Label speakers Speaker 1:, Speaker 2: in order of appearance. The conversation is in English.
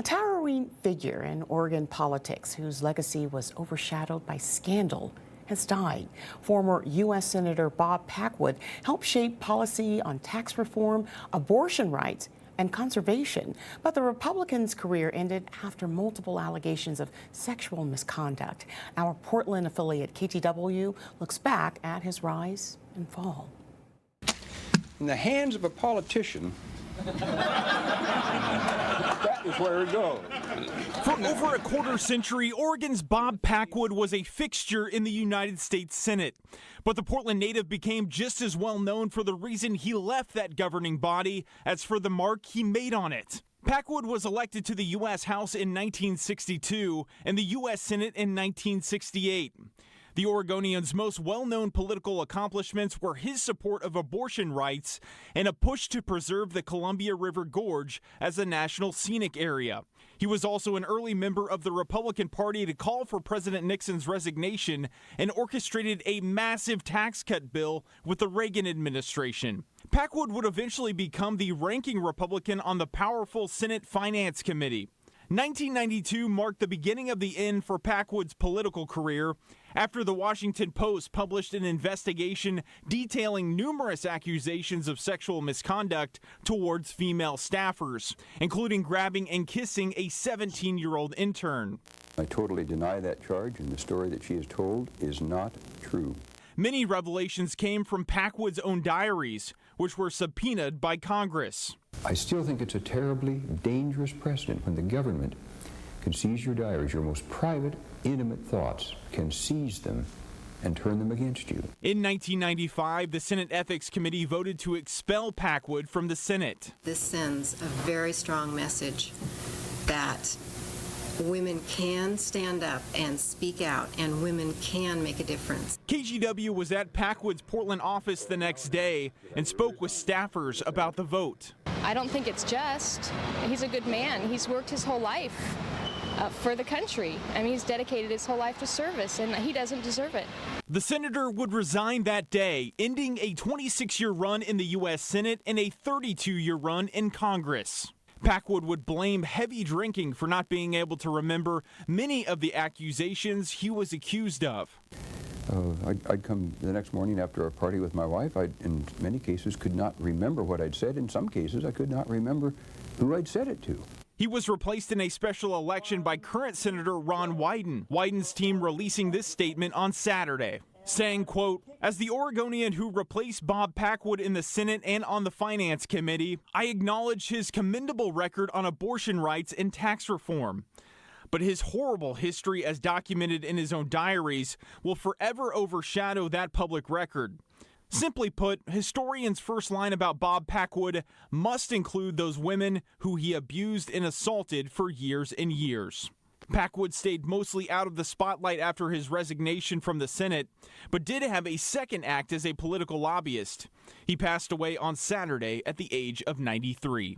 Speaker 1: A towering figure in Oregon politics whose legacy was overshadowed by scandal has died. Former U.S. Senator Bob Packwood helped shape policy on tax reform, abortion rights, and conservation. But the Republican's career ended after multiple allegations of sexual misconduct. Our Portland affiliate KTW looks back at his rise and fall.
Speaker 2: In the hands of a politician, that is where it goes.
Speaker 3: For over a quarter century, Oregon's Bob Packwood was a fixture in the United States Senate. But the Portland native became just as well known for the reason he left that governing body as for the mark he made on it. Packwood was elected to the U.S. House in 1962 and the U.S. Senate in 1968. The Oregonian's most well-known political accomplishments were his support of abortion rights and a push to preserve the Columbia River Gorge as a national scenic area. He was also an early member of the Republican Party to call for President Nixon's resignation and orchestrated a massive tax cut bill with the Reagan administration. Packwood would eventually become the ranking Republican on the powerful Senate Finance Committee. 1992 marked the beginning of the end for Packwood's political career after the Washington Post published an investigation detailing numerous accusations of sexual misconduct towards female staffers, including grabbing and kissing a 17-year-old intern.
Speaker 2: I totally deny that charge, and the story that she has told is not true.
Speaker 3: Many revelations came from Packwood's own diaries, which were subpoenaed by Congress.
Speaker 2: I still think it's a terribly dangerous precedent when the government can seize your diaries, your most private, intimate thoughts, can seize them and turn them against you.
Speaker 3: In 1995, the Senate Ethics Committee voted to expel Packwood from the Senate.
Speaker 4: This sends a very strong message that women can stand up and speak out, and women can make a difference.
Speaker 3: KGW was at Packwood's Portland office the next day and spoke with staffers about the vote.
Speaker 5: I don't think it's just. He's a good man. He's worked his whole life for the country. I mean, he's dedicated his whole life to service, and he doesn't deserve it.
Speaker 3: The senator would resign that day, ending a 26-year run in the U.S. Senate and a 32-year run in Congress. Packwood would blame heavy drinking for not being able to remember many of the accusations he was accused of.
Speaker 2: I'd come the next morning after a party with my wife. I, in many cases, could not remember what I'd said. In some cases, I could not remember who I'd said it to.
Speaker 3: He was replaced in a special election by current Senator Ron Wyden. Wyden's team releasing this statement on Saturday, saying, quote, "As the Oregonian who replaced Bob Packwood in the Senate and on the Finance Committee, I acknowledge his commendable record on abortion rights and tax reform. But his horrible history as documented in his own diaries will forever overshadow that public record. Simply put, historians' first line about Bob Packwood must include those women who he abused and assaulted for years and years." Packwood stayed mostly out of the spotlight after his resignation from the Senate, but did have a second act as a political lobbyist. He passed away on Saturday at the age of 93.